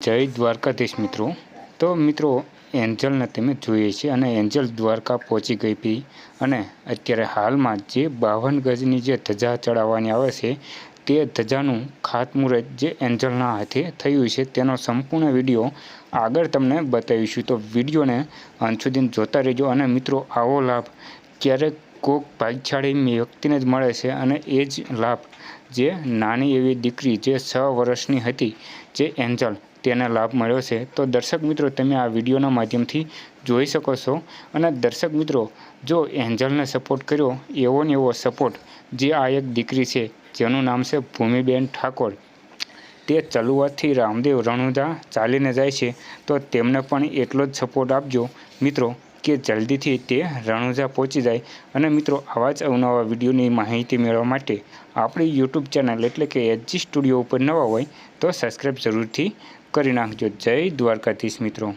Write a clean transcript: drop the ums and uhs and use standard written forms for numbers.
જય દ્વારકાધીશ મિત્રો। તો મિત્રો એન્જલને તમે જોઈએ છે અને એન્જલ દ્વારકા પહોંચી ગઈ હતી અને અત્યારે હાલમાં જે 52 ગજની જે ધજા ચડાવવાની આવે છે તે ધજાનું ખાતમુહૂર્ત જે એન્જલના હાથે થયું છે તેનો સંપૂર્ણ વિડીયો આગળ તમને બતાવીશું। તો વિડીયોને અંત સુધી જોતા રહેજો અને મિત્રો આવો લાભ ક્યારેક કોઈક ભાગ્યશાળી વ્યક્તિને જ મળે છે અને એ જ લાભ જે નાની એવી દીકરી જે 6 વર્ષની હતી જે એન્જલ તેને લાભ મળ્યો છે। તો દર્શક મિત્રો તમે આ વિડીયોના માધ્યમથી જોઈ શકો છો અને દર્શક મિત્રો જો એન્જલને સપોર્ટ કર્યો એવો ને એવો સપોર્ટ જે આ એક દીકરી છે જેનું નામ છે ભૂમિબેન ઠાકોર, તે ચલુવાથી રામદેવ રણુજા ચાલીને જાય છે તો તેમને પણ એટલો જ સપોર્ટ આપજો મિત્રો કે જલ્દીથી તે રણુજા પહોંચી જાય। અને મિત્રો આવા જ અવનવા વિડીયોની માહિતી મેળવવા માટે આપણી યુટ્યુબ ચેનલ એટલે કે એચજી સ્ટુડિયો ઉપર નવા હોય તો સબસ્ક્રાઈબ જરૂરથી કરી નાખજો। જય દ્વારકાધીશ મિત્રો।